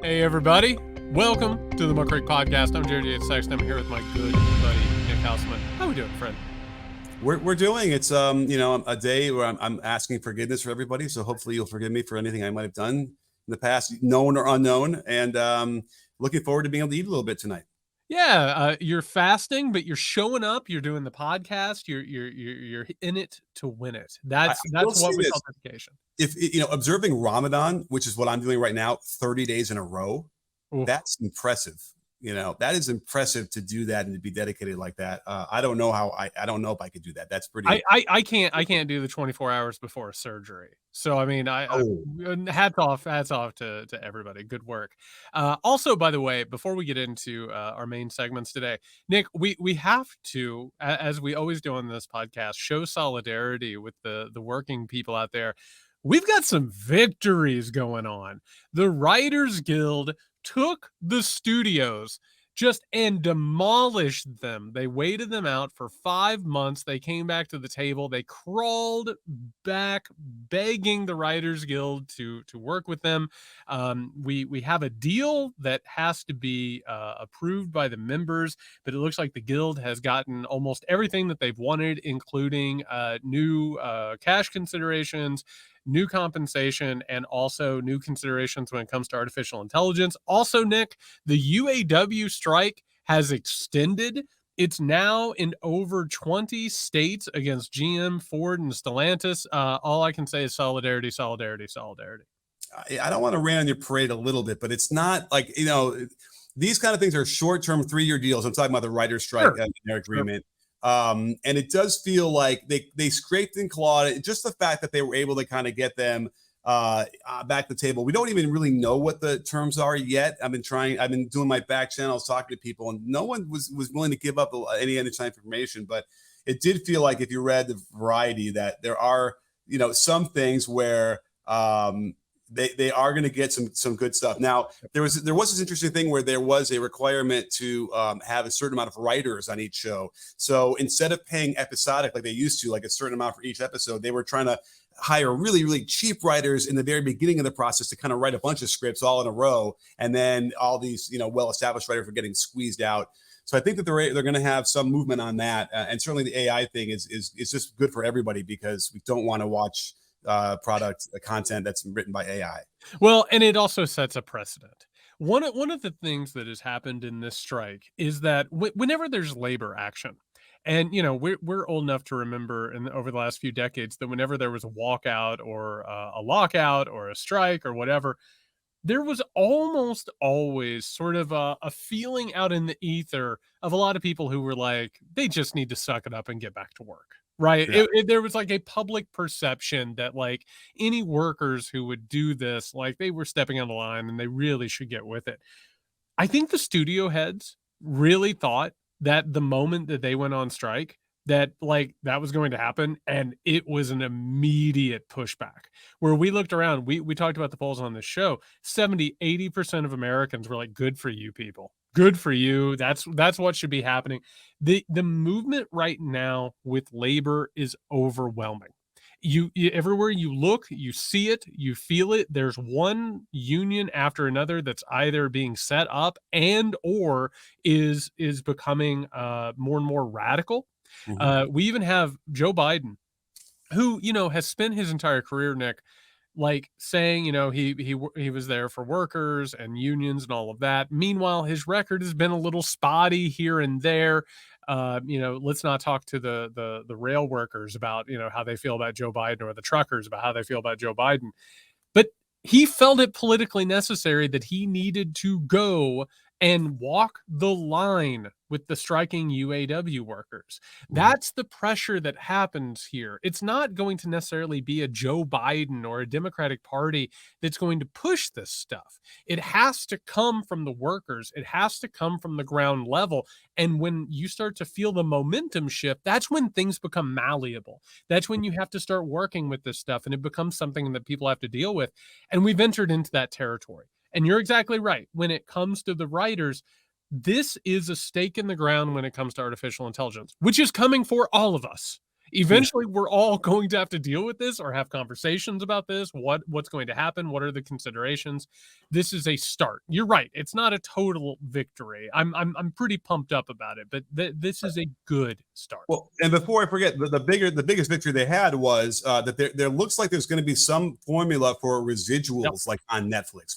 Hey, everybody. Welcome to the Muckrake Podcast. I'm Jared Yates, Sexton. I'm here with my good buddy, Nick Hauselman. How we doing, friend? We're doing it's a day where I'm asking forgiveness for everybody. So hopefully you'll forgive me for anything I might have done in the past, known or unknown. And looking forward to being able to eat a little bit tonight. Yeah, you're fasting, but you're showing up. You're doing the podcast. You're in it to win it. I will That's say what we this: call dedication. if observing Ramadan, which is what I'm doing right now, 30 days in a row, Oof. that's impressive. That is impressive to do that and to be dedicated like that. I don't know how I don't know if I could do that. That's pretty. I can't do the 24 hours before a surgery. So I mean, I Oh, hats off to everybody. Good work. Also, by the way, before we get into our main segments today, Nick, we have to, as we always do on this podcast, show solidarity with the working people out there. We've got some victories going on. The Writers Guild took the studios and demolished them. They waited them out for 5 months. They came back to the table. They crawled back, begging the Writers Guild to work with them. We have a deal that has to be approved by the members, but it looks like the Guild has gotten almost everything that they've wanted, including new cash considerations, new compensation, and also new considerations when it comes to artificial intelligence. Also, Nick, the UAW strike has extended. It's now in over 20 states against GM, Ford, and Stellantis. All I can say is solidarity, solidarity, solidarity. I don't want to rain on your parade a little bit, but it's not like, these kind of things are short-term 3-year deals. I'm talking about the writer's strike and their agreement. And it does feel like they scraped and clawed. Just the fact that they were able to kind of get them back to the table. We don't even really know what the terms are yet. I've been doing my back channels, talking to people, and no one was willing to give up any inside information. But it did feel like, if you read the Variety, that there are, some things where they are going to get some good stuff. Now, there was this interesting thing where there was a requirement to have a certain amount of writers on each show. So instead of paying episodic like they used to, like a certain amount for each episode, they were trying to hire really, really cheap writers in the very beginning of the process to kind of write a bunch of scripts all in a row. And then all these, well-established writers were getting squeezed out. So I think that they're going to have some movement on that. And certainly the AI thing is just good for everybody, because we don't want to watch content that's written by AI. Well, and it also sets a precedent. One of the things that has happened in this strike is that whenever there's labor action, and we're old enough to remember over the last few decades that whenever there was a walkout or a lockout or a strike or whatever, there was almost always sort of a feeling out in the ether of a lot of people who were like, they just need to suck it up and get back to work. Right. Yeah. There was like a public perception that like any workers who would do this, like they were stepping on the line and they really should get with it. I think the studio heads really thought that the moment that they went on strike, that like that was going to happen, and it was an immediate pushback. Where we looked around, we talked about the polls on this show, 70-80% of Americans were like, good for you people, good for you, that's what should be happening. The movement right now with labor is overwhelming. You everywhere you look, you see it, you feel it. There's one union after another that's either being set up and or is becoming more and more radical. We even have Joe Biden, who has spent his entire career, Nick, like saying he was there for workers and unions and all of that. Meanwhile, his record has been a little spotty here and there. Let's not talk to the rail workers about how they feel about Joe Biden, or the truckers about how they feel about Joe Biden. But he felt it politically necessary that he needed to go and walk the line with the striking UAW workers. That's the pressure that happens here. It's not going to necessarily be a Joe Biden or a Democratic Party that's going to push this stuff. It has to come from the workers. It has to come from the ground level. And when you start to feel the momentum shift, that's when things become malleable. That's when you have to start working with this stuff, and it becomes something that people have to deal with. And we've entered into that territory. And you're exactly right. When it comes to the writers, this is a stake in the ground when it comes to artificial intelligence, which is coming for all of us. Eventually, we're all going to have to deal with this or have conversations about this. What's going to happen? What are the considerations? This is a start. You're right. It's not a total victory. I'm pretty pumped up about it, but this is a good start. Well, and before I forget, the biggest victory they had was that there looks like there's going to be some formula for Yep. residuals like on Netflix,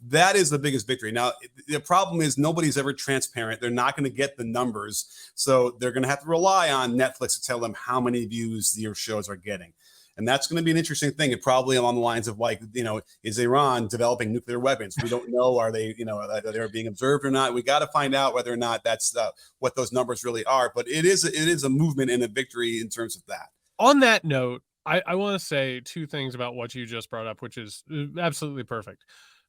that is the biggest victory. Now, the problem is nobody's ever transparent. They're not going to get the numbers, so they're going to have to rely on Netflix to tell them how many views their shows are getting. And that's going to be an interesting thing. It probably along the lines of like, is Iran developing nuclear weapons? We don't know. Are they, are they being observed or not? We got to find out whether or not that's what those numbers really are. But it is a movement and a victory in terms of that. On that note, I want to say two things about what you just brought up, which is absolutely perfect.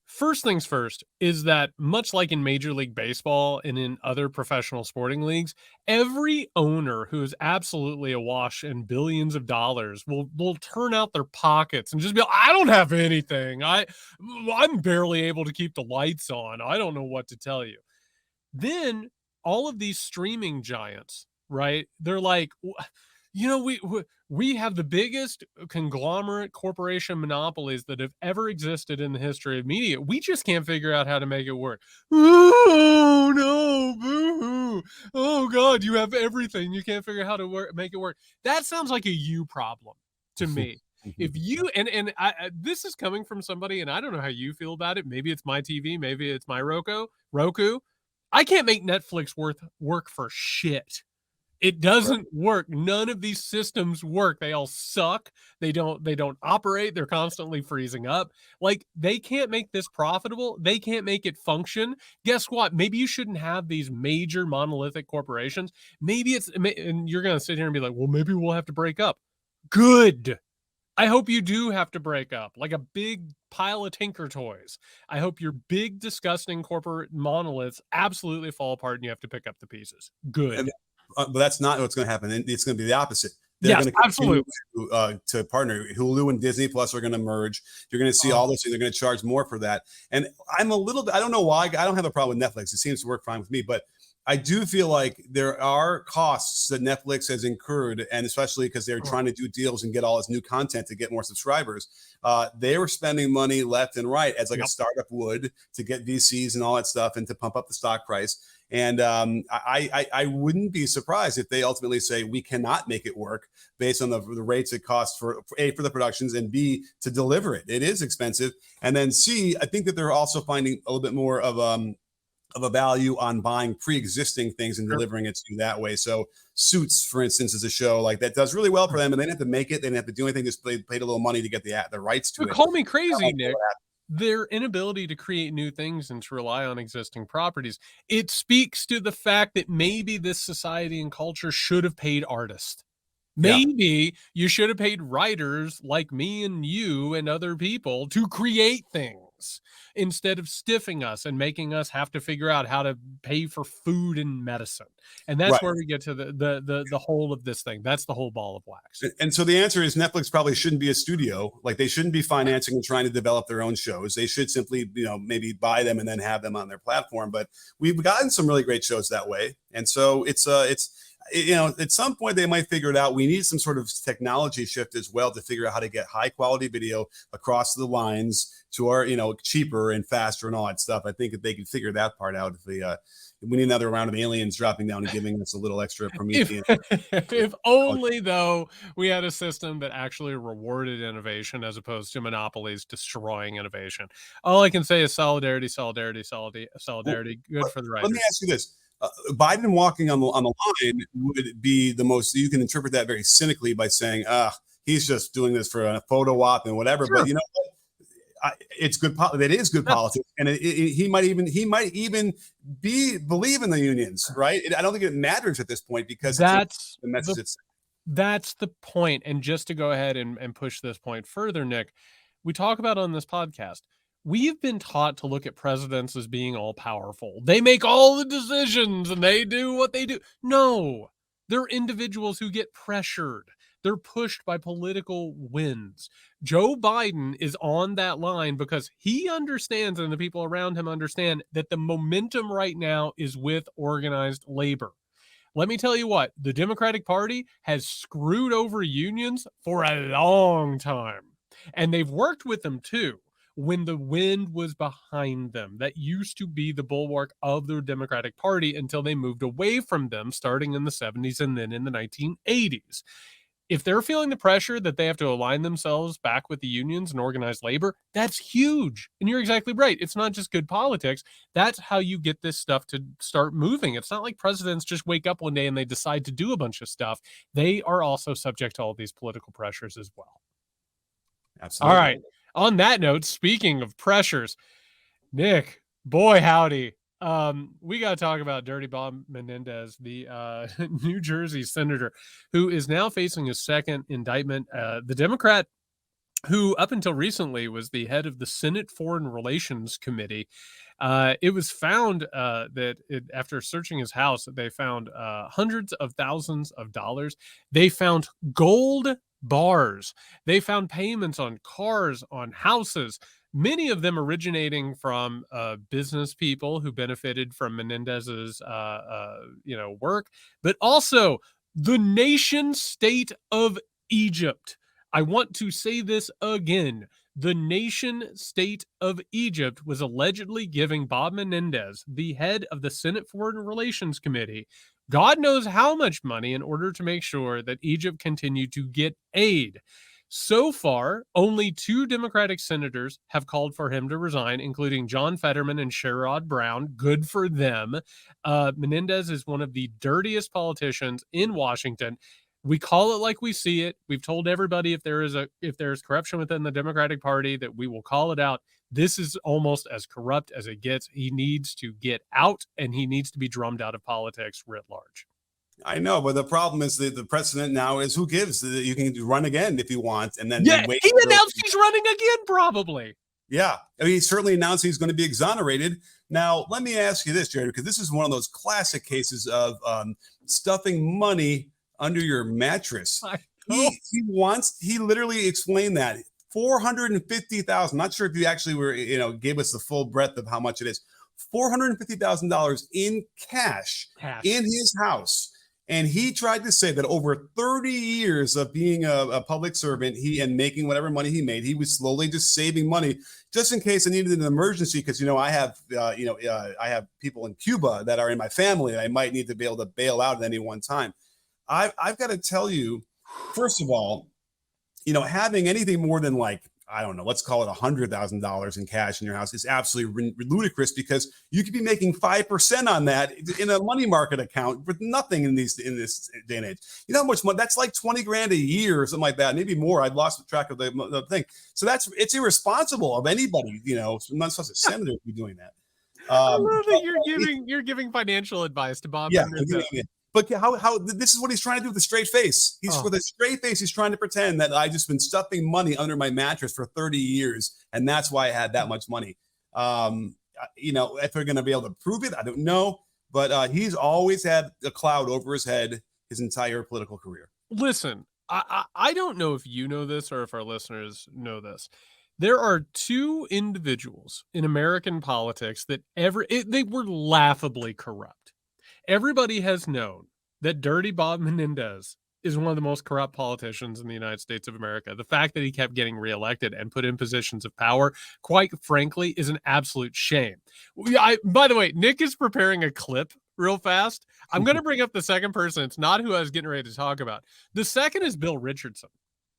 First things first is that much like in Major League Baseball and in other professional sporting leagues, every owner who is absolutely awash in billions of dollars will turn out their pockets and just be like, I don't have anything. I'm barely able to keep the lights on. I don't know what to tell you. Then all of these streaming giants, right? They're like, we have the biggest conglomerate corporation monopolies that have ever existed in the history of media. We just can't figure out how to make it work. Oh no, boo-hoo. Oh God, you have everything. You can't figure out how to make it work. That sounds like a you problem to me. If you and this is coming from somebody, and I don't know how you feel about it. Maybe it's my TV, maybe it's my Roku. I can't make Netflix work for shit. It doesn't work. None of these systems work. They all suck. They don't operate. They're constantly freezing up. Like, they can't make this profitable. They can't make it function. Guess what? Maybe you shouldn't have these major monolithic corporations. And you're going to sit here and be like, well, maybe we'll have to break up. Good. I hope you do have to break up like a big pile of Tinker Toys. I hope your big, disgusting corporate monoliths absolutely fall apart and you have to pick up the pieces. Good. But that's not what's going to happen. It's going to be the opposite. They're going to continue to partner. Hulu and Disney Plus are going to merge. You're going to see all those things. They're going to charge more for that. And I don't know why. I don't have a problem with Netflix. It seems to work fine with me. But I do feel like there are costs that Netflix has incurred, and especially because they're trying to do deals and get all this new content to get more subscribers. They were spending money left and right as like a startup would to get VCs and all that stuff and to pump up the stock price. And I wouldn't be surprised if they ultimately say we cannot make it work based on the rates it costs for A, for the productions, and B, to deliver it. It is expensive. And then C, I think that they're also finding a little bit more of a value on buying pre-existing things and delivering it to you that way. So Suits, for instance, is a show like that does really well for them, and they didn't have to make it. They didn't have to do anything. Just paid a little money to get the rights to it. Call me crazy, Nick. Their inability to create new things and to rely on existing properties, it speaks to the fact that maybe this society and culture should have paid artists. Maybe you should have paid writers like me and you and other people to create things instead of stiffing us and making us have to figure out how to pay for food and medicine. And that's where we get to the whole of this thing. That's the whole ball of wax. And so the answer is Netflix probably shouldn't be a studio. Like, they shouldn't be financing and trying to develop their own shows. They should simply, maybe buy them and then have them on their platform. But we've gotten some really great shows that way. And so it's at some point they might figure it out. We need some sort of technology shift as well to figure out how to get high quality video across the lines to our, cheaper and faster and all that stuff. I think if they could figure that part out, we need another round of aliens dropping down and giving us a little extra Promethean. If only, though, we had a system that actually rewarded innovation as opposed to monopolies destroying innovation. All I can say is solidarity. Good for the writers. Let me ask you this. Biden walking on the line would be the most, you can interpret that very cynically by saying, he's just doing this for a photo op and whatever. Sure. But you know what? It's good. That is good politics, and he might even believe in the unions, right? I don't think it matters at this point because that's the message. That's the point. And just to go ahead and push this point further, Nick, we talk about on this podcast, we've been taught to look at presidents as being all powerful. They make all the decisions and they do what they do. No, they're individuals who get pressured. They're pushed by political winds. Joe Biden is on that line because he understands, and the people around him understand, that the momentum right now is with organized labor. let me tell you what, the Democratic Party has screwed over unions for a long time. And they've worked with them too when the wind was behind them. That used to be the bulwark of the Democratic Party until they moved away from them starting in the 70s and then in the 1980s. If they're feeling the pressure that they have to align themselves back with the unions and organized labor, that's huge. And you're exactly right. It's not just good politics. That's how you get this stuff to start moving. It's not like presidents just wake up one day and they decide to do a bunch of stuff. They are also subject to all these political pressures as well. Absolutely. All right. On that note, speaking of pressures, Nick, boy, howdy. We got to talk about Dirty Bob Menendez, the New Jersey senator who is now facing his second indictment. The Democrat who up until recently was the head of the Senate Foreign Relations Committee. It was found that after searching his house, they found hundreds of thousands of dollars. They found gold bars. They found payments on cars, on houses, many of them originating from business people who benefited from Menendez's work, but also the nation state of Egypt. I want to say this again. The nation state of Egypt was allegedly giving Bob Menendez, the head of the Senate Foreign Relations Committee, God knows how much money in order to make sure that Egypt continued to get aid. So far, only 2 Democratic senators have called for him to resign, including John Fetterman and Sherrod Brown. Good for them. Menendez is one of the dirtiest politicians in Washington. We call it like we see it. We've told everybody if there's corruption within the Democratic Party that we will call it out. This is almost as corrupt as it gets. He needs to get out, and he needs to be drummed out of politics writ large. I know, but the problem is the precedent now is who gives. You can run again if you want, and then wait. He announced he's running again, probably. Yeah, I mean, he certainly announced he's going to be exonerated. Now, let me ask you this, Jared, because this is one of those classic cases of stuffing money under your mattress. He literally explained that $450,000. Not sure if you actually gave us the full breadth of how much it is. $450,000 in cash in his house. And he tried to say that over 30 years of being a public servant, and making whatever money he made, he was slowly just saving money just in case I needed an emergency. Because, I have people in Cuba that are in my family that I might need to be able to bail out at any one time. I've got to tell you, first of all, having anything more than let's call it $100,000 in cash in your house is absolutely ludicrous, because you could be making 5% on that in a money market account with nothing in this day and age. You know how much money? That's like 20 grand a year or something like that, maybe more. I'd lost track of the thing. So it's irresponsible of anybody. Not such a senator to be doing that. I love that you're giving financial advice to Bob. Yeah. But how this is what he's trying to do with a straight face. With a straight face, he's trying to pretend that I just been stuffing money under my mattress for 30 years, and that's why I had that much money. If they're going to be able to prove it, I don't know. But he's always had a cloud over his head his entire political career. Listen, I don't know if you know this or if our listeners know this. There are 2 individuals in American politics that they were laughably corrupt. Everybody has known that Dirty Bob Menendez is one of the most corrupt politicians in the United States of America. The fact that he kept getting reelected and put in positions of power, quite frankly, is an absolute shame. By the way, Nick is preparing a clip real fast. I'm going to bring up the second person. It's not who I was getting ready to talk about. The second is Bill Richardson.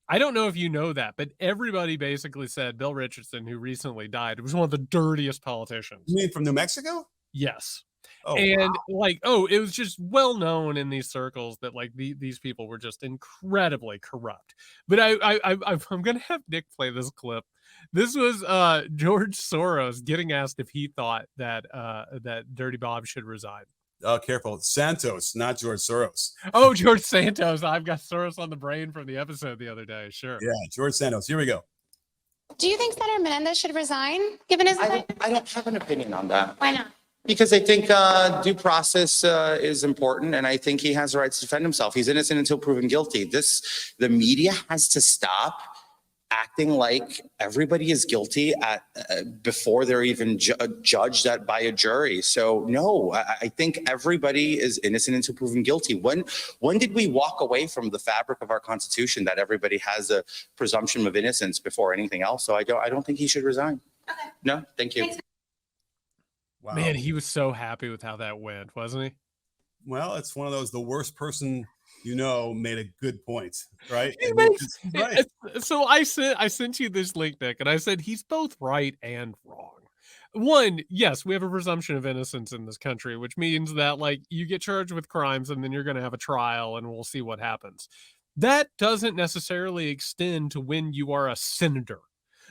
I don't know if you know that, but everybody basically said Bill Richardson, who recently died, was one of the dirtiest politicians. You mean from New Mexico? Yes. Oh, and wow. It was just well known in these circles that these people were just incredibly corrupt. But I'm gonna have Nick play this clip. This was George Soros getting asked if he thought that Dirty Bob should resign. Oh, careful. Santos, not George Soros. Oh, George Santos. I've got Soros on the brain from the episode the other day. Sure. Yeah, George Santos. Here we go. Do you think Senator Menendez should resign, given his... I don't have an opinion on that. Why not? Because I think due process is important, and I think he has the right to defend himself. He's innocent until proven guilty. The media has to stop acting like everybody is guilty before they're even judged by a jury. So no, I think everybody is innocent until proven guilty. When did we walk away from the fabric of our Constitution that everybody has a presumption of innocence before anything else? So I don't think he should resign. Okay. No, thank you. Wow. Man, he was so happy with how that went, wasn't he? Well, it's one of those, the worst person made a good point, right? Right. So I sent you this link, Nick, and I said he's both right and wrong. One, yes, we have a presumption of innocence in this country, which means that like you get charged with crimes and then you're going to have a trial and we'll see what happens. That doesn't necessarily extend to when you are a senator.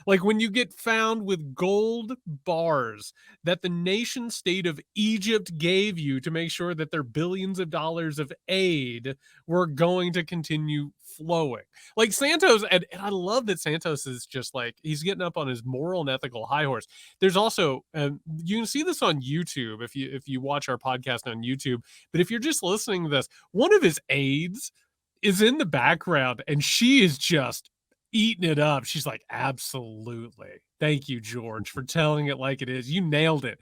Like when you get found with gold bars that the nation state of Egypt gave you to make sure that their billions of dollars of aid were going to continue flowing. Like Santos, and I love that Santos is just like, he's getting up on his moral and ethical high horse. There's also, you can see this on YouTube if you watch our podcast on YouTube, but if you're just listening to this, one of his aides is in the background and she is just eating it up. She's like, absolutely. Thank you, George, for telling it like it is. You nailed it.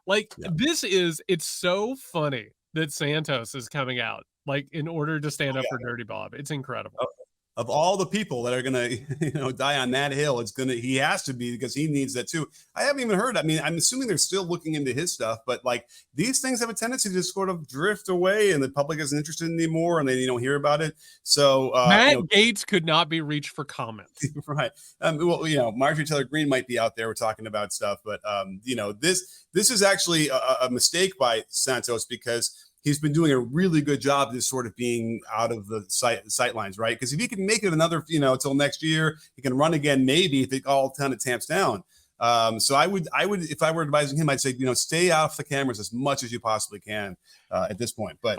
Like, it's so funny that Santos is coming out, like, in order to stand up for Dirty Bob. It's incredible. Of all the people that are gonna, die on that hill, he has to be, because he needs that too. I haven't even heard. I mean, I'm assuming they're still looking into his stuff, but like these things have a tendency to just sort of drift away, and the public isn't interested anymore, and they don't hear about it. So Matt Yates could not be reached for comments, right? Well, Marjorie Taylor Greene might be out there. We're talking about stuff, but this is actually a mistake by Santos, because he's been doing a really good job just sort of being out of the sight lines, right? Because if he can make it another, until next year, he can run again, maybe, if it all kind of tamps down. So I would, if I were advising him, I'd say, stay off the cameras as much as you possibly can at this point. But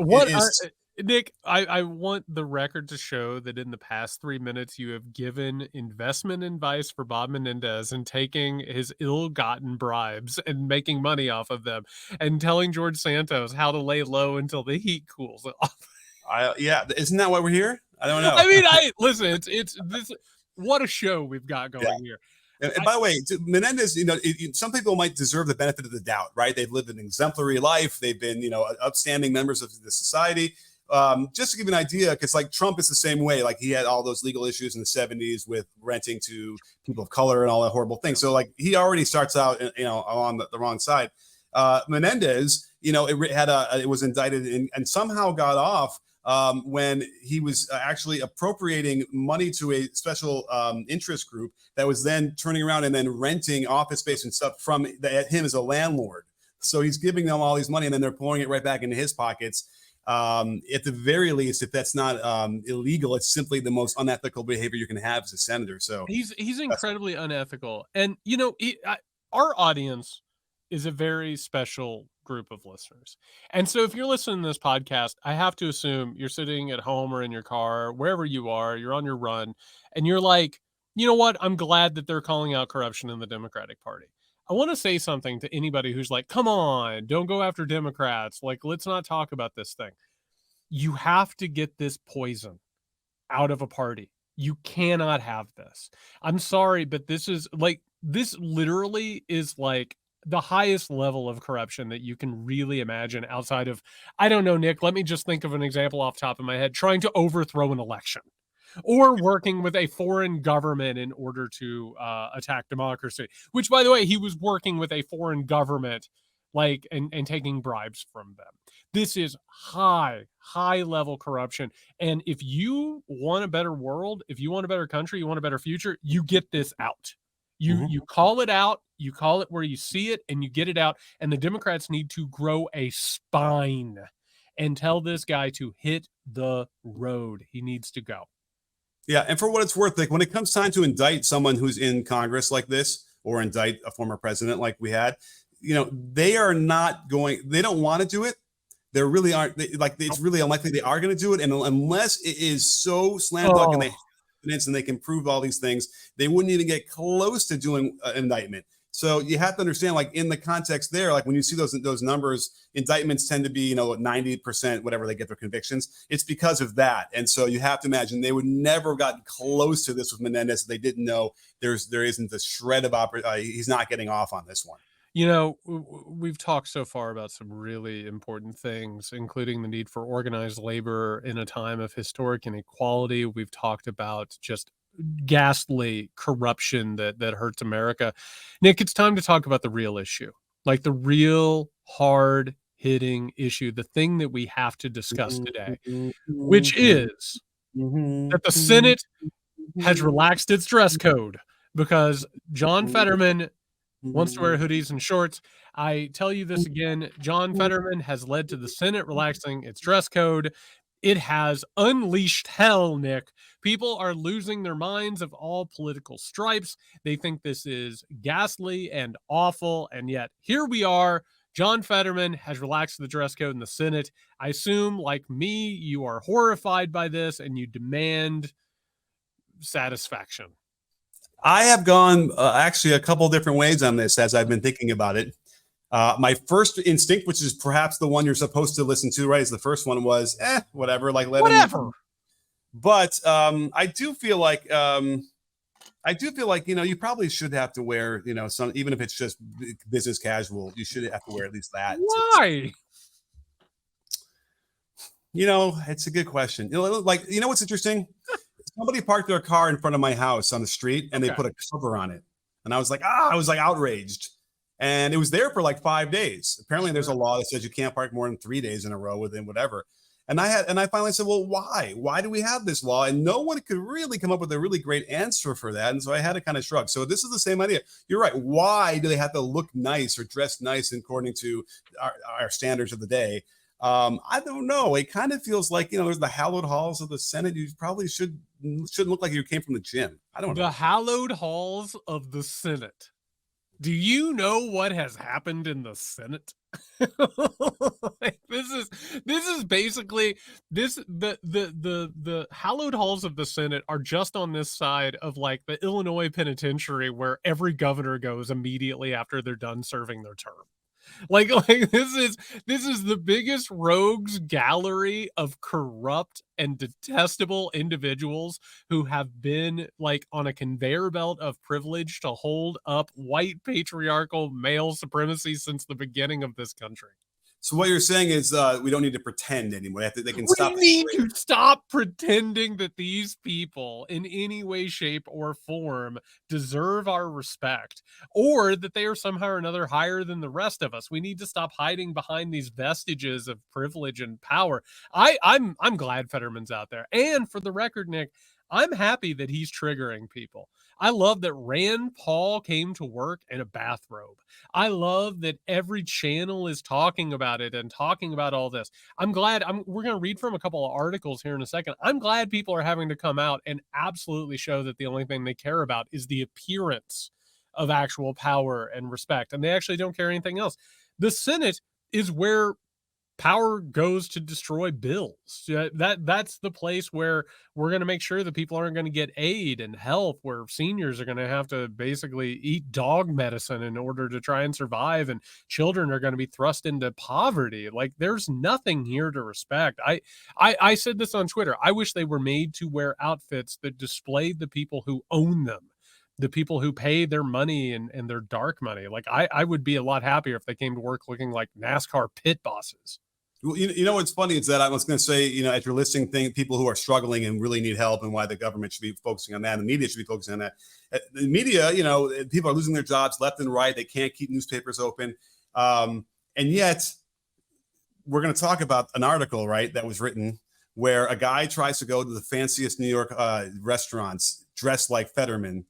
Nick, I want the record to show that in the past 3 minutes, you have given investment advice for Bob Menendez and taking his ill-gotten bribes and making money off of them and telling George Santos how to lay low until the heat cools off. Isn't that why we're here? I don't know. I mean, listen, it's this. What a show we've got going here. And by the way, Menendez, some people might deserve the benefit of the doubt, right? They've lived an exemplary life. They've been, upstanding members of the society. Just to give you an idea, because like Trump is the same way. Like he had all those legal issues in the 70s with renting to people of color and all that horrible thing. So like he already starts out, on the wrong side. Menendez, it was indicted and somehow got off when he was actually appropriating money to a special interest group that was then turning around and then renting office space and stuff from him as a landlord. So he's giving them all these money and then they're pouring it right back into his pockets. At the very least, if that's not illegal, it's simply the most unethical behavior you can have as a senator. So he's incredibly unethical. And, our audience is a very special group of listeners. And so if you're listening to this podcast, I have to assume you're sitting at home or in your car, wherever you are, you're on your run, and you're like, you know what? I'm glad that they're calling out corruption in the Democratic Party. I want to say something to anybody who's like, come on, don't go after Democrats. Like, let's not talk about this thing. You have to get this poison out of a party. You cannot have this. I'm sorry, but this literally is like the highest level of corruption that you can really imagine outside of, I don't know, Nick, let me just think of an example off the top of my head, trying to overthrow an election. Or working with a foreign government in order to attack democracy, which, by the way, he was working with a foreign government, and taking bribes from them. This is high level corruption. And if you want a better world, if you want a better country, you want a better future, you get this out. You call it out, you call it where you see it, and you get it out. And the Democrats need to grow a spine and tell this guy to hit the road. He needs to go. Yeah, and for what it's worth, like when it comes time to indict someone who's in Congress like this, or indict a former president like we had, they are not going. They don't want to do it. They really aren't. It's really unlikely they are going to do it. And unless it is so slam dunk and they can prove all these things, they wouldn't even get close to doing an indictment. So you have to understand, like in the context there, like when you see those numbers, indictments tend to be 90%, whatever they get their convictions. It's because of that, and so you have to imagine they would never have gotten close to this with Menendez if they didn't know there isn't a shred of he's not getting off on this one. We've talked so far about some really important things, including the need for organized labor in a time of historic inequality. We've talked about just ghastly corruption that hurts America. Nick, it's time to talk about the real issue, like the real hard hitting issue, the thing that we have to discuss today, which is that the Senate has relaxed its dress code because John Fetterman wants to wear hoodies and shorts. I tell you this again, John Fetterman has led to the Senate relaxing its dress code. It has unleashed hell, Nick. People are losing their minds of all political stripes. They think this is ghastly and awful. And yet here we are. John Fetterman has relaxed the dress code in the Senate. I assume, like me, you are horrified by this and you demand satisfaction. I have gone actually a couple different ways on this as I've been thinking about it. My first instinct, which is perhaps the one you're supposed to listen to, right? Is the first one was, whatever, like let whatever. him. But I do feel like you probably should have to wear some, even if it's just business casual, you should have to wear at least that. Why? It's a good question. What's interesting? Somebody parked their car in front of my house on the street and they put a cover on it. And I was like, outraged. And it was there for like 5 days. Apparently there's a law that says you can't park more than 3 days in a row within whatever. And I finally said, well, why? Why do we have this law? And no one could really come up with a really great answer for that. And so I had to kind of shrug. So this is the same idea. You're right. Why do they have to look nice or dress nice according to our standards of the day? I don't know. It kind of feels like, there's the hallowed halls of the Senate. You probably shouldn't look like you came from the gym. I don't know. The hallowed halls of the Senate. Do you know what has happened in the Senate? This is basically the hallowed halls of the Senate are just on this side of like the Illinois penitentiary where every governor goes immediately after they're done serving their term. Like this is the biggest rogues gallery of corrupt and detestable individuals who have been like on a conveyor belt of privilege to hold up white patriarchal male supremacy since the beginning of this country. So what you're saying is we don't need to pretend anymore. They can stop. We need to stop pretending that these people in any way, shape, or form deserve our respect or that they are somehow or another higher than the rest of us. We need to stop hiding behind these vestiges of privilege and power. I'm glad Fetterman's out there. And for the record, Nick, I'm happy that he's triggering people. I love that Rand Paul came to work in a bathrobe. I love that every channel is talking about it and talking about all this. I'm glad we're going to read from a couple of articles here in a second. I'm glad people are having to come out and absolutely show that the only thing they care about is the appearance of actual power and respect. And they actually don't care anything else. The Senate is where power goes to destroy bills. That's the place where we're going to make sure that people aren't going to get aid and help, where seniors are going to have to basically eat dog medicine in order to try and survive, and children are going to be thrust into poverty. Like there's nothing here to respect. I said this on Twitter. I wish they were made to wear outfits that displayed the people who own them, the people who pay their money and their dark money. Like I would be a lot happier if they came to work looking like NASCAR pit bosses. Well, what's funny is that I was going to say, as you're listing people who are struggling and really need help and why the government should be focusing on that, and the media should be focusing on that. The media, people are losing their jobs left and right. They can't keep newspapers open. And yet we're going to talk about an article, right, that was written where a guy tries to go to the fanciest New York restaurants dressed like Fetterman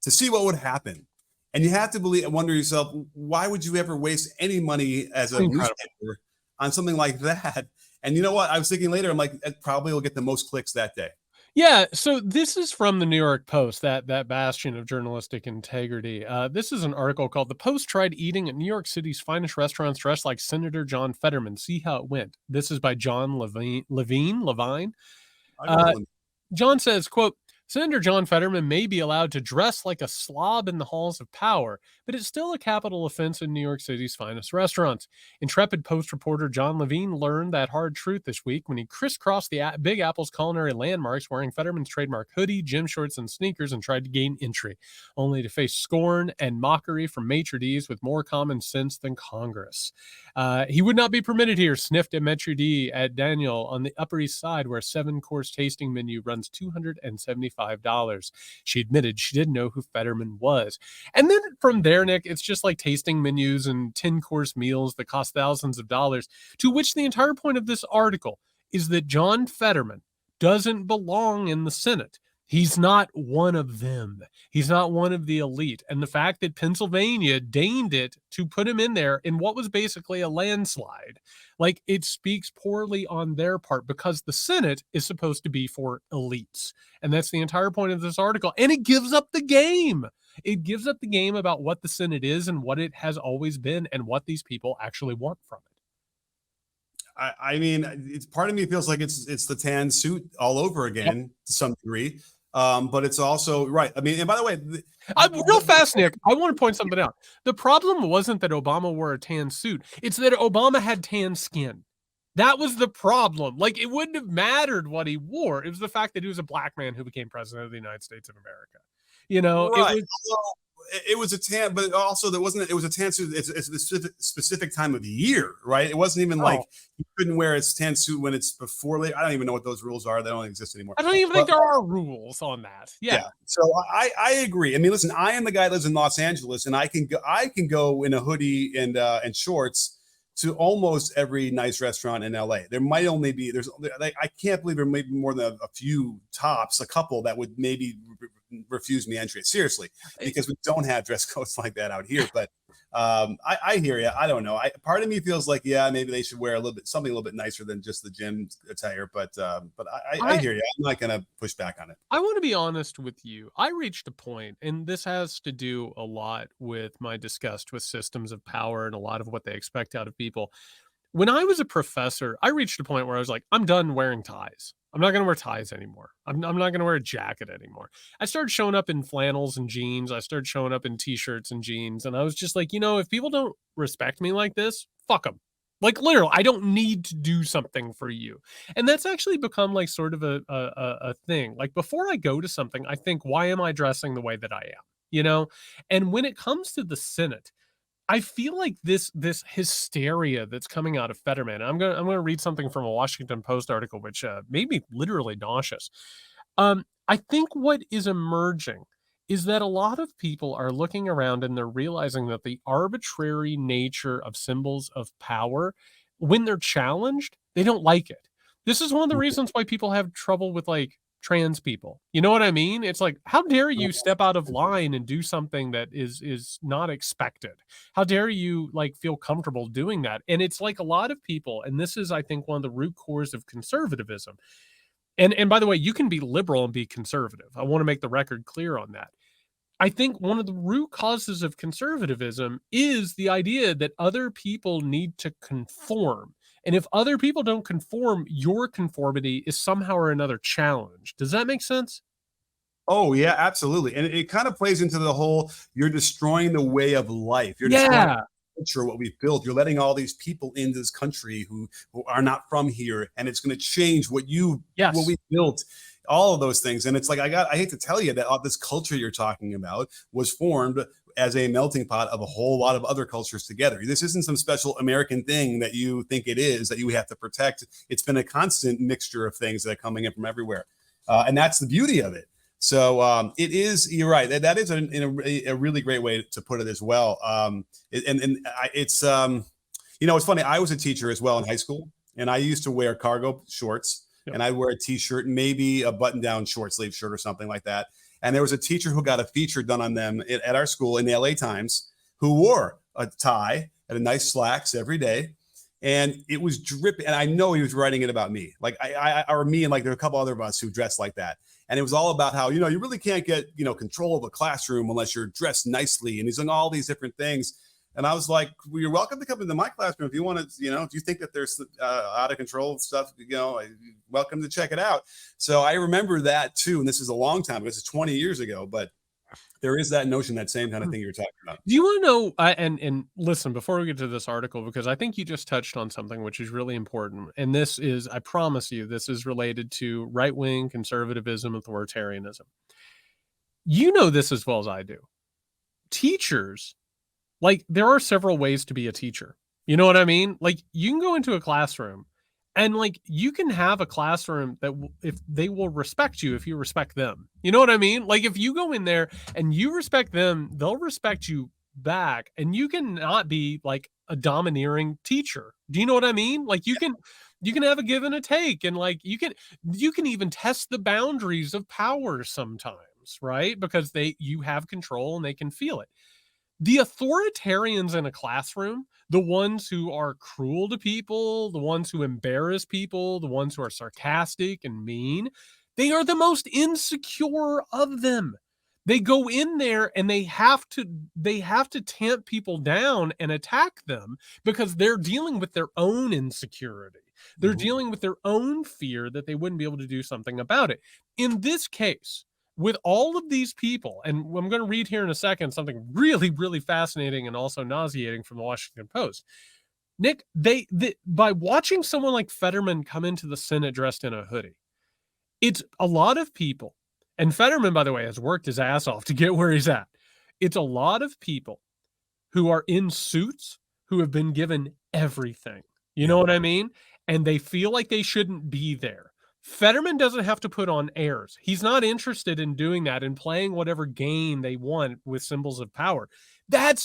to see what would happen. And you have to wonder yourself, why would you ever waste any money as a newspaper on something like that? And you know what? I was thinking later, I'm like, it probably will get the most clicks that day. Yeah, so this is from the New York Post, that bastion of journalistic integrity. This is an article called "The Post Tried Eating at New York City's Finest Restaurants Dressed Like Senator John Fetterman. See How It Went." This is by John Levine. John says, quote, Senator John Fetterman may be allowed to dress like a slob in the halls of power, but it's still a capital offense in New York City's finest restaurants. Intrepid Post reporter John Levine learned that hard truth this week when he crisscrossed the Big Apple's culinary landmarks wearing Fetterman's trademark hoodie, gym shorts, and sneakers and tried to gain entry, only to face scorn and mockery from maitre d's with more common sense than Congress. He would not be permitted here, sniffed a maitre d' at Daniel on the Upper East Side, where a 7-course tasting menu runs $275. She admitted she didn't know who Fetterman was. And then from there, Nick, it's just like tasting menus and 10-course meals that cost thousands of dollars, to which the entire point of this article is that John Fetterman doesn't belong in the Senate. He's not one of them. He's not one of the elite. And the fact that Pennsylvania deigned it to put him in there in what was basically a landslide, like, it speaks poorly on their part, because the Senate is supposed to be for elites. And that's the entire point of this article. And it gives up the game. It gives up the game about what the Senate is and what it has always been and what these people actually want from it. I mean, it's part of me feels like it's the tan suit all over again to some degree. But it's also right. I mean, and by the way, Real fast, Nick, I want to point something out. The problem wasn't that Obama wore a tan suit. It's that Obama had tan skin. That was the problem. Like, it wouldn't have mattered what he wore. It was the fact that he was a black man who became president of the United States of America. You know, right. It was a tan, but also there wasn't. It was a tan suit. It's a specific time of the year, right? It wasn't even like you couldn't wear its tan suit when it's before late. I don't even know what those rules are. They don't exist anymore. I don't even think there are rules on that. Yeah. So I agree. I mean, listen, I am the guy that lives in Los Angeles, and I can go in a hoodie and shorts to almost every nice restaurant in LA. There might only be I can't believe there may be more than a few tops, a couple that would maybe refuse me entry. Seriously, because we don't have dress codes like that out here. But I hear you. I don't know. Part of me feels like, yeah, maybe they should wear something a little bit nicer than just the gym attire. But I hear you. I'm not going to push back on it. I want to be honest with you. I reached a point, and this has to do a lot with my disgust with systems of power and a lot of what they expect out of people. When I was a professor, I reached a point where I was like, I'm done wearing ties. I'm not going to wear ties anymore. I'm not going to wear a jacket anymore. I started showing up in flannels and jeans. I started showing up in t-shirts and jeans. And I was just like, if people don't respect me like this, fuck them. Like, literally, I don't need to do something for you. And that's actually become like sort of a thing. Like, before I go to something, I think, why am I dressing the way that I am? And when it comes to the Senate, I feel like this hysteria that's coming out of Fetterman. I'm gonna read something from a Washington Post article, which made me literally nauseous. I think what is emerging is that a lot of people are looking around and they're realizing that the arbitrary nature of symbols of power, when they're challenged, they don't like it. This is one of the reasons why people have trouble with, like, trans people. You know what I mean? It's like, how dare you step out of line and do something that is not expected? How dare you, like, feel comfortable doing that? And it's like a lot of people, and this is, I think, one of the root cores of conservatism. And by the way, you can be liberal and be conservative. I want to make the record clear on that. I think one of the root causes of conservatism is the idea that other people need to conform. And if other people don't conform, your conformity is somehow or another challenged. Does that make sense? Oh, yeah, absolutely. And it kind of plays into the whole, you're destroying the way of life. You're destroying culture, what we've built. You're letting all these people into this country who are not from here, and it's going to change what we built, all of those things. And it's like, I hate to tell you that this culture you're talking about was formed as a melting pot of a whole lot of other cultures together. This isn't some special American thing that you think it is, that you have to protect. It's been a constant mixture of things that are coming in from everywhere. And that's the beauty of it. So it is, you're right. That is a really great way to put it as well. It's funny. I was a teacher as well in high school, and I used to wear cargo shorts, and I'd wear a t-shirt and maybe a button-down short sleeve shirt or something like that. And there was a teacher who got a feature done on them at our school in the LA Times, who wore a tie and a nice slacks every day. And it was dripping. And I know he was writing it about me, like or me, and like there are a couple other of us who dressed like that. And it was all about how, you really can't get, control of a classroom unless you're dressed nicely. And he's doing all these different things. And I was like, well, you're welcome to come into my classroom if you want to, if you think that there's out of control stuff, welcome to check it out. So I remember that too. And this is a long time ago. This is 20 years ago, but there is that notion, that same kind of thing you're talking about. Do you want to know, and listen, before we get to this article, because I think you just touched on something which is really important. And this is, I promise you, this is related to right-wing conservatism, authoritarianism. You know this as well as I do. Teachers, like, there are several ways to be a teacher. You know what I mean? Like, you can go into a classroom and like you can have a classroom that if they will respect you, if you respect them, you know what I mean? Like if you go in there and you respect them, they'll respect you back, and you can not be like a domineering teacher. Do you know what I mean? Like you can have a give and a take, and like you can even test the boundaries of power sometimes, right? Because you have control and they can feel it. The authoritarians in a classroom, the ones who are cruel to people, the ones who embarrass people, the ones who are sarcastic and mean, they are the most insecure of them. They go in there and they have to tamp people down and attack them because they're dealing with their own insecurity. They're dealing with their own fear that they wouldn't be able to do something about it. In this case, with all of these people, and I'm going to read here in a second something really, really fascinating and also nauseating from the Washington Post. Nick, by watching someone like Fetterman come into the Senate dressed in a hoodie, it's a lot of people, and Fetterman, by the way, has worked his ass off to get where he's at. It's a lot of people who are in suits who have been given everything. You know what I mean? And they feel like they shouldn't be there. Fetterman doesn't have to put on airs. He's not interested in doing that and playing whatever game they want with symbols of power. That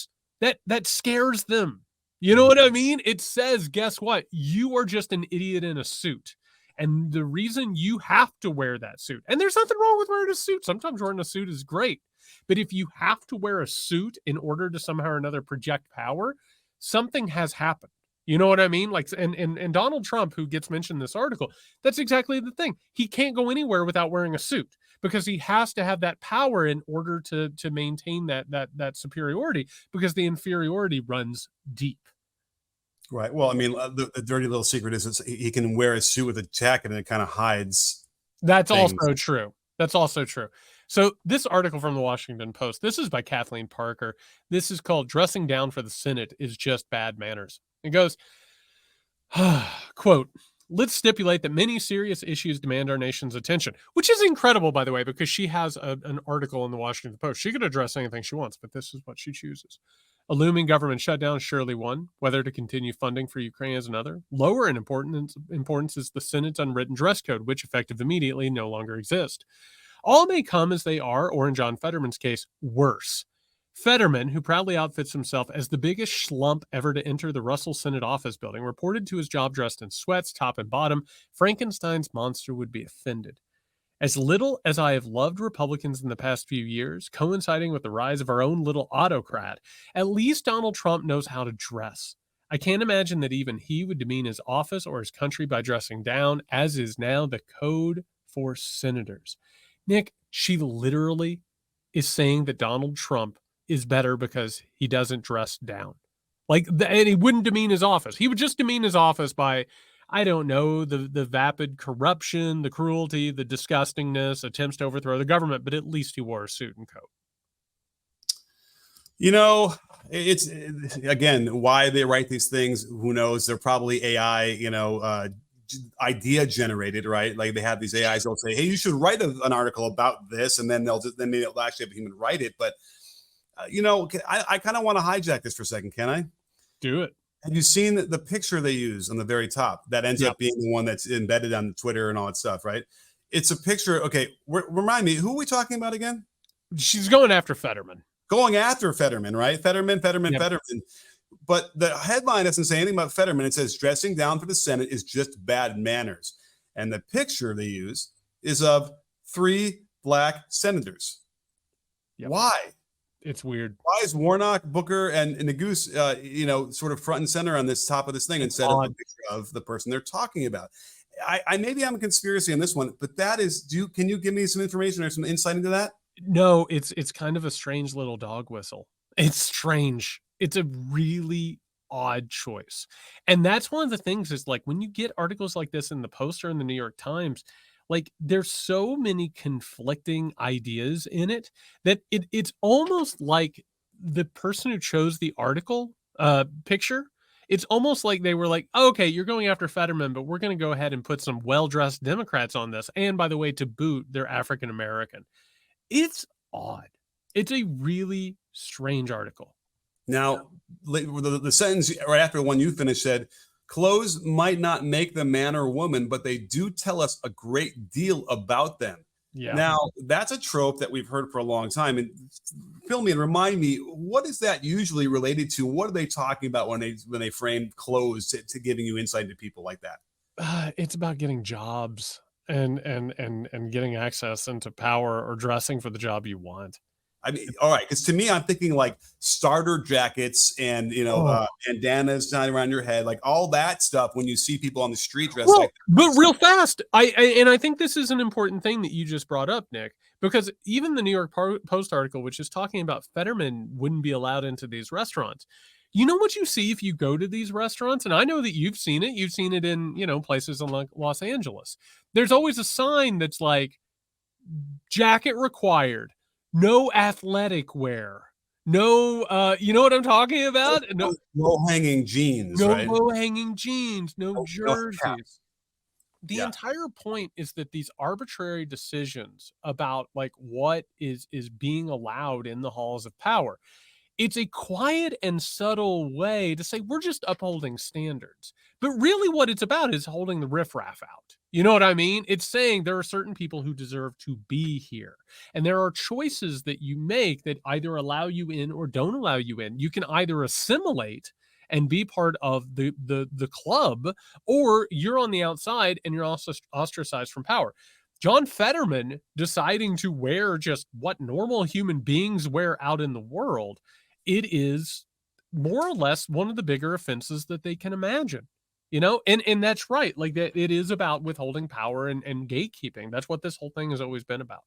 scares them. You know what I mean? It says, guess what? You are just an idiot in a suit. And the reason you have to wear that suit, and there's nothing wrong with wearing a suit. Sometimes wearing a suit is great. But if you have to wear a suit in order to somehow or another project power, something has happened. You know what I mean? Like, and Donald Trump, who gets mentioned in this article, that's exactly the thing. He can't go anywhere without wearing a suit because he has to have that power in order to maintain that superiority, because the inferiority runs deep. Right. Well, I mean, the dirty little secret is he can wear a suit with a jacket and it kind of hides. That's things. also true. That's also true. So this article from the Washington Post, this is by Kathleen Parker. This is called "Dressing Down for the Senate is Just Bad Manners." It goes, quote, "Let's stipulate that many serious issues demand our nation's attention," which is incredible, by the way, because she has an article in the Washington Post. She could address anything she wants, but this is what she chooses. "A looming government shutdown is surely one. Whether to continue funding for Ukraine is another. Lower in importance is the Senate's unwritten dress code, which, effective immediately, no longer exists. All may come as they are, or in John Fetterman's case, worse. Fetterman, who proudly outfits himself as the biggest schlump ever to enter the Russell Senate office building, reported to his job dressed in sweats, top and bottom. Frankenstein's monster would be offended. As little as I have loved Republicans in the past few years, coinciding with the rise of our own little autocrat, at least Donald Trump knows how to dress. I can't imagine that even he would demean his office or his country by dressing down, as is now the code for senators." Nick, she literally is saying that Donald Trump is better because he doesn't dress down. And he wouldn't demean his office. He would just demean his office by, I don't know, the vapid corruption, the cruelty, the disgustingness, attempts to overthrow the government, but at least he wore a suit and coat. You know, it's, again, why they write these things, who knows? They're probably AI, idea generated, right? Like they have these AIs, they'll say, hey, you should write an article about this, and then they'll actually have a human write it. But I kind of want to hijack this for a second. Can I? Do it. Have you seen the picture they use on the very top that ends up being the one that's embedded on Twitter and all that stuff, right? It's a picture. Okay, remind me, who are we talking about again? She's going after Fetterman. Going after Fetterman, right? Fetterman. But the headline doesn't say anything about Fetterman. It says dressing down for the Senate is just bad manners. And the picture they use is of 3 black senators. Yep. Why? It's weird. Why is Warnock, Booker, and Neguse, sort of front and center on this top of this thing instead of the picture of the person they're talking about? I maybe I'm a conspiracy on this one, but that is, can you give me some information or some insight into that? No, it's kind of a strange little dog whistle. It's strange. It's a really odd choice. And that's one of the things is like when you get articles like this in the Post or in the New York Times, like there's so many conflicting ideas in it that it's almost like the person who chose the article picture, it's almost like they were like, "Oh, okay, you're going after Fetterman, but we're going to go ahead and put some well-dressed Democrats on this. And by the way, to boot, they're African American." It's odd. It's a really strange article. Now, the sentence right after the one you finished said, clothes might not make the man or woman, but they do tell us a great deal about them. Yeah. Now, that's a trope that we've heard for a long time. And fill me and remind me, what is that usually related to? What are they talking about when they frame clothes to giving you insight into people like that? It's about getting jobs and getting access into power or dressing for the job you want. I mean, all right, because to me, I'm thinking like starter jackets and bandanas tying around your head, like all that stuff. When you see people on the street dressed like that, but real fast, I think this is an important thing that you just brought up, Nick, because even the New York Post article, which is talking about Fetterman wouldn't be allowed into these restaurants. You know what you see if you go to these restaurants, and I know that you've seen it. You've seen it in places in like Los Angeles. There's always a sign that's like jacket required. No athletic wear. No, you know what I'm talking about? No low-hanging jeans, no right? low-hanging jeans, no No jerseys. The Yeah. entire point is that these arbitrary decisions about like what is being allowed in the halls of power, it's a quiet and subtle way to say we're just upholding standards. But really what it's about is holding the riffraff out. You know what I mean? It's saying there are certain people who deserve to be here. And there are choices that you make that either allow you in or don't allow you in. You can either assimilate and be part of the club, or you're on the outside and you're also ostracized from power. John Fetterman deciding to wear just what normal human beings wear out in the world, it is more or less one of the bigger offenses that they can imagine. And that's right. Like that, it is about withholding power and gatekeeping. That's what this whole thing has always been about.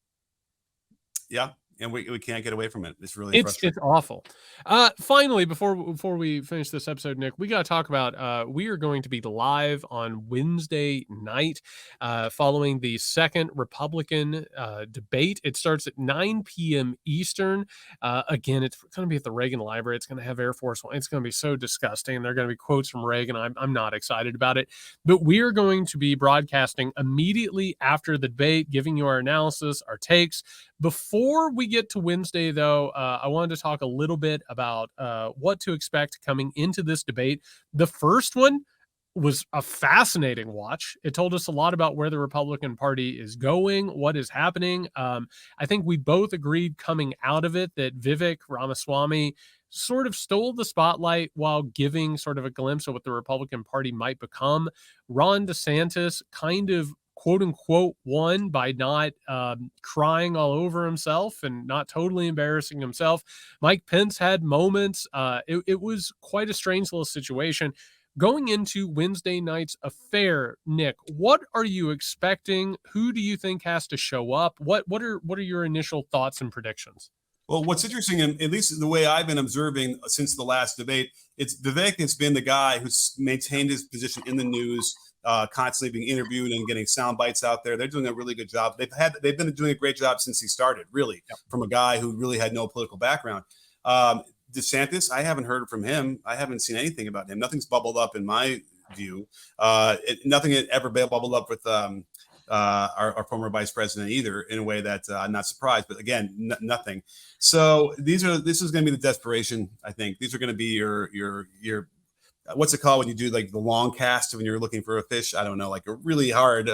Yeah, and we can't get away from it. It's really It's frustrating. awful. Finally, before we finish this episode, Nick, we got to talk about we are going to be live on Wednesday night following the second Republican debate. It starts at 9 p.m. Eastern. Again, it's going to be at the Reagan Library. It's going to have Air Force One. It's going to be so disgusting. There are going to be quotes from Reagan. I'm not excited about it, but we are going to be broadcasting immediately after the debate, giving you our analysis, our takes. Before we get to Wednesday, though, I wanted to talk a little bit about what to expect coming into this debate. The first one was a fascinating watch. It told us a lot about where the Republican Party is going, what is happening. I think we both agreed coming out of it that Vivek Ramaswamy sort of stole the spotlight while giving sort of a glimpse of what the Republican Party might become. Ron DeSantis kind of quote unquote won by not crying all over himself and not totally embarrassing himself. Mike Pence had moments. It was quite a strange little situation. Going into Wednesday night's affair, Nick, what are you expecting? Who do you think has to show up? What are your initial thoughts and predictions? Well, what's interesting, and at least the way I've been observing since the last debate, it's Vivek has been the guy who's maintained his position in the news, constantly being interviewed and getting sound bites out there. They're doing a really good job. They've been doing a great job since he started, really, from a guy who really had no political background. DeSantis, I haven't heard from him. I haven't seen anything about him. Nothing's bubbled up in my view. Nothing had ever bubbled up with our former vice president either, in a way that I'm not surprised. But again, nothing. So this is going to be the desperation. I think these are going to be your what's it called when you do like the long cast when you're looking for a fish? I don't know, like a really hard.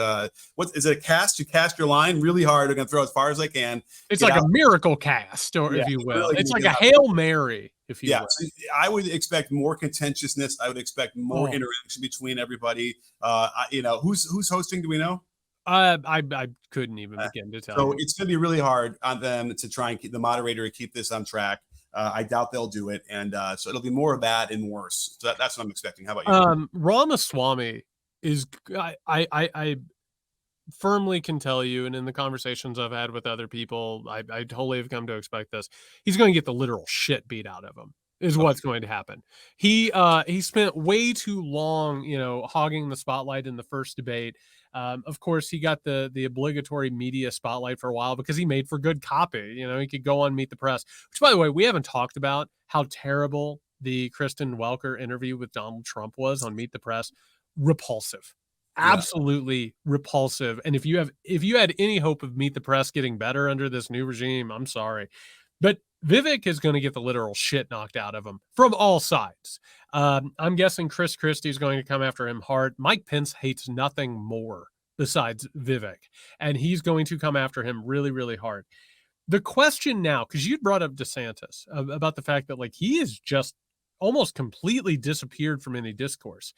What is it? A cast? You cast your line really hard. They're going to throw as far as they can. It's like a miracle cast, or if you will, really it's like a Hail Mary, if you will. So I would expect more contentiousness. I would expect more interaction between everybody. Who's hosting? Do we know? I couldn't even begin to tell you. So it's going to be really hard on them to try and keep the moderator to keep this on track. I doubt they'll do it, and so it'll be more of that and worse. So that's what I'm expecting. How about you? Ramaswamy is I firmly can tell you, and in the conversations I've had with other people, I totally have come to expect this. He's going to get the literal shit beat out of him. is what's going to happen. He spent way too long, hogging the spotlight in the first debate. Of course, he got the obligatory media spotlight for a while because he made for good copy. He could go on Meet the Press, which, by the way, we haven't talked about how terrible the Kristen Welker interview with Donald Trump was on Meet the Press. Repulsive. Absolutely repulsive. And if you had any hope of Meet the Press getting better under this new regime, I'm sorry. But Vivek is going to get the literal shit knocked out of him from all sides. I'm guessing Chris Christie is going to come after him hard. Mike Pence hates nothing more besides Vivek, and he's going to come after him really, really hard. The question now, because you brought up DeSantis about the fact that he is just almost completely disappeared from any discourse.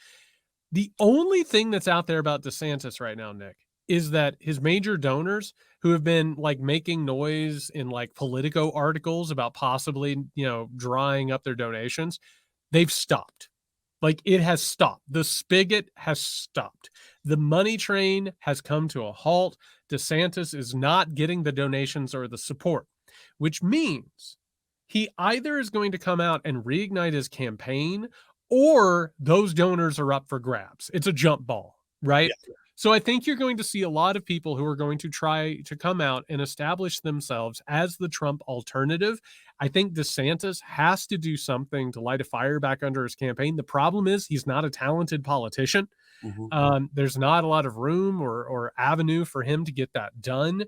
The only thing that's out there about DeSantis right now, Nick, is that his major donors who have been making noise in Politico articles about possibly, drying up their donations, they've stopped. It has stopped. The spigot has stopped. The money train has come to a halt. DeSantis is not getting the donations or the support, which means he either is going to come out and reignite his campaign, or those donors are up for grabs. It's a jump ball, right? Yeah. So I think you're going to see a lot of people who are going to try to come out and establish themselves as the Trump alternative. I think DeSantis has to do something to light a fire back under his campaign. The problem is he's not a talented politician. Mm-hmm. There's not a lot of room or avenue for him to get that done.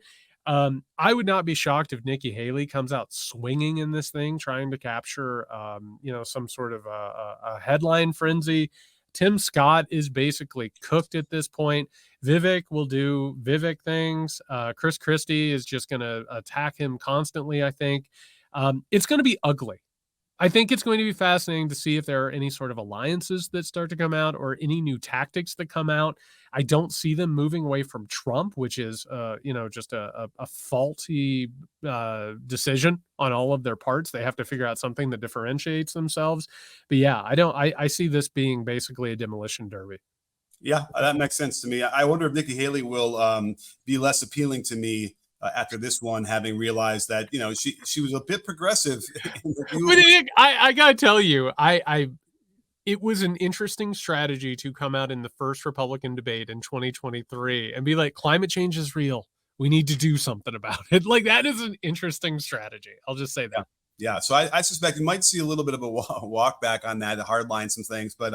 I would not be shocked if Nikki Haley comes out swinging in this thing, trying to capture, some sort of a headline frenzy. Tim Scott is basically cooked at this point. Vivek will do Vivek things. Chris Christie is just going to attack him constantly, I think. It's going to be ugly. I think it's going to be fascinating to see if there are any sort of alliances that start to come out or any new tactics that come out. I don't see them moving away from Trump, which is, just a faulty decision on all of their parts. They have to figure out something that differentiates themselves. But yeah, I see this being basically a demolition derby. Yeah, that makes sense to me. I wonder if Nikki Haley will be less appealing to me after this one, having realized that, she was a bit progressive. But I gotta tell you, it was an interesting strategy to come out in the first Republican debate in 2023 and be like, climate change is real. We need to do something about it. That is an interesting strategy. I'll just say that. Yeah. So I suspect you might see a little bit of a walk back on that, hardline some things, but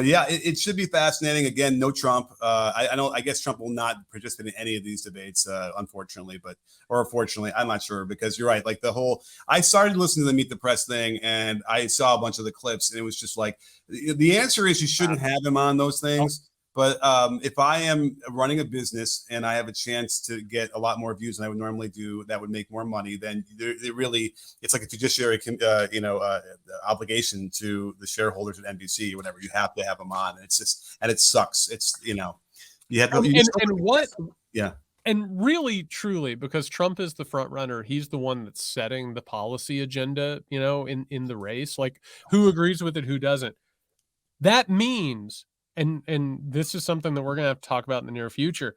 yeah, it should be fascinating. Again, no Trump. I guess Trump will not participate in any of these debates, unfortunately, or fortunately, I'm not sure, because you're right. I started listening to the Meet the Press thing and I saw a bunch of the clips and it was just the answer is you shouldn't have him on those things. But if I am running a business and I have a chance to get a lot more views than I would normally do, that would make more money, then it's like a fiduciary, obligation to the shareholders at NBC or whatever. You have to have them on. And it sucks. It's, you have to. Yeah. And really, truly, because Trump is the front runner, he's the one that's setting the policy agenda, in the race, who agrees with it, who doesn't. That means, and this is something that we're going to have to talk about in the near future.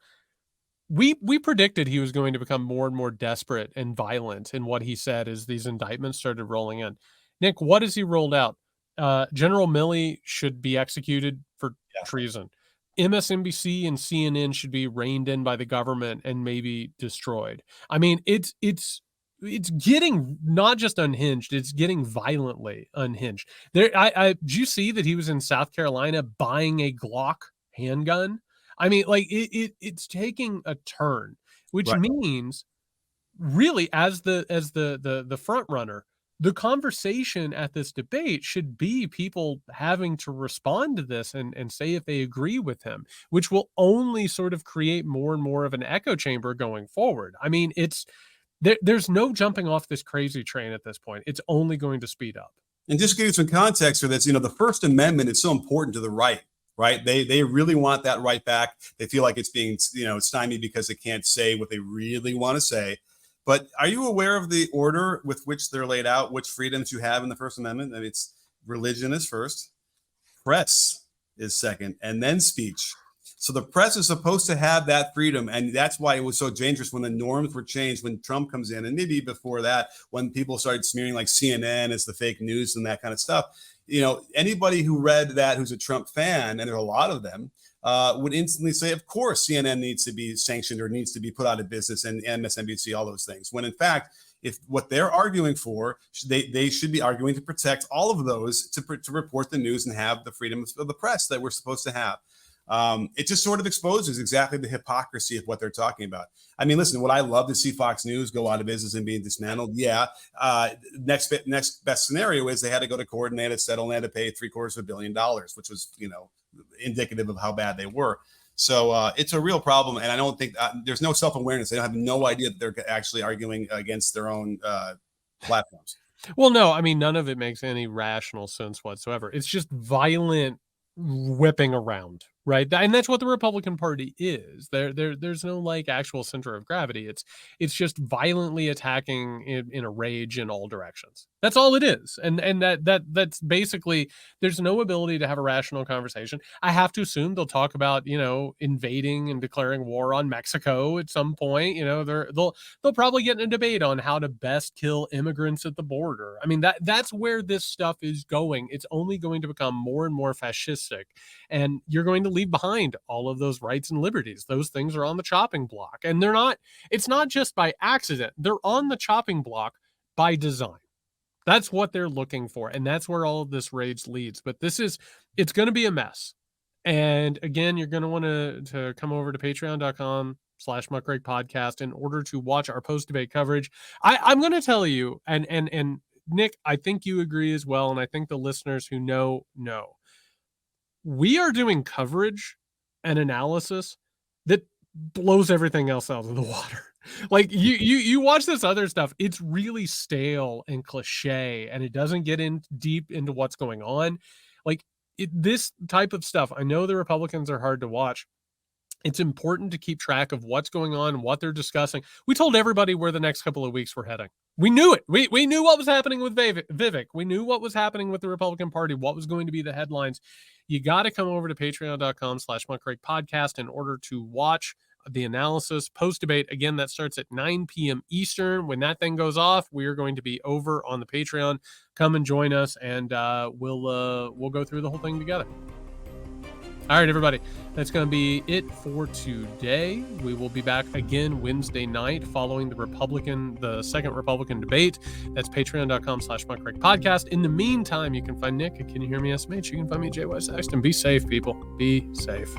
We predicted he was going to become more and more desperate and violent in what he said as these indictments started rolling in. Nick, what has he rolled out? General Milley should be executed for treason. MSNBC and CNN should be reined in by the government and maybe destroyed. I mean, it's getting not just unhinged, it's getting violently unhinged. Did you see that he was in South Carolina buying a Glock handgun? I mean, it's taking a turn, which means really as the front runner, the conversation at this debate should be people having to respond to this and say if they agree with him, which will only sort of create more and more of an echo chamber going forward. I mean, there's no jumping off this crazy train at this point. It's only going to speed up. And just to give you some context for this, the First Amendment is so important to the right. They really want that right back. They feel like it's being, stymied because they can't say what they really want to say. But are you aware of the order with which they're laid out, which freedoms you have in the First Amendment? I mean, it's religion is first, press is second, and then speech. So the press is supposed to have that freedom. And that's why it was so dangerous when the norms were changed, when Trump comes in, and maybe before that, when people started smearing like CNN as the fake news and that kind of stuff. You know, anybody who read that who's a Trump fan, and there are a lot of them, would instantly say, of course, CNN needs to be sanctioned or needs to be put out of business, and MSNBC, all those things. When in fact, if what they're arguing for, they should be arguing to protect all of those, to report the news and have the freedom of the press that we're supposed to have. It just sort of exposes exactly the hypocrisy of what they're talking about. I mean, listen, would I love to see Fox News go out of business and being dismantled? Yeah. Next best scenario is they had to go to court and they had to settle and they had to pay $750 million, which was, you know, indicative of how bad they were. So it's a real problem. And I don't think there's no self-awareness. They have no idea that they're actually arguing against their own platforms. Well, no, I mean, none of it makes any rational sense whatsoever. It's just violent whipping around, right? And that's what the Republican Party is. There's no like actual center of gravity. It's just violently attacking in a rage in all directions. That's all it is. And that's basically, there's no ability to have a rational conversation. I have to assume they'll talk about, you know, invading and declaring war on Mexico at some point. You know, they'll probably get in a debate on how to best kill immigrants at the border. I mean, that's where this stuff is going. It's only going to become more and more fascistic, and you're going to leave behind all of those rights and liberties. Those things are on the chopping block, and it's not just by accident. They're on the chopping block by design. That's what they're looking for. And that's where all of this rage leads. But it's going to be a mess. And again, you're going to want to come over to patreon.com/Muckrake Podcast in order to watch our post-debate coverage. I'm going to tell you, and Nick, I think you agree as well. And I think the listeners who know, we are doing coverage and analysis that blows everything else out of the water. Like you watch this other stuff, it's really stale and cliche, and it doesn't get in deep into what's going on. Like this type of stuff, I know the Republicans are hard to watch. It's important to keep track of what's going on and what they're discussing. We told everybody where the next couple of weeks were heading. We knew it. We knew what was happening with Vivek. We knew what was happening with the Republican Party, what was going to be the headlines. You got to come over to patreon.com/Muckrake Podcast in order to watch the analysis post-debate. Again, that starts at 9 p.m. Eastern. When that thing goes off, we are going to be over on the Patreon. Come and join us, and we'll go through the whole thing together. All right, everybody, that's going to be it for today. We will be back again Wednesday night following the second Republican debate. That's patreon.com/Muckrake Podcast. In the meantime, you can find Nick at Can You Hear Me SMH. You can find me at JY Sexton. Be safe, people. Be safe.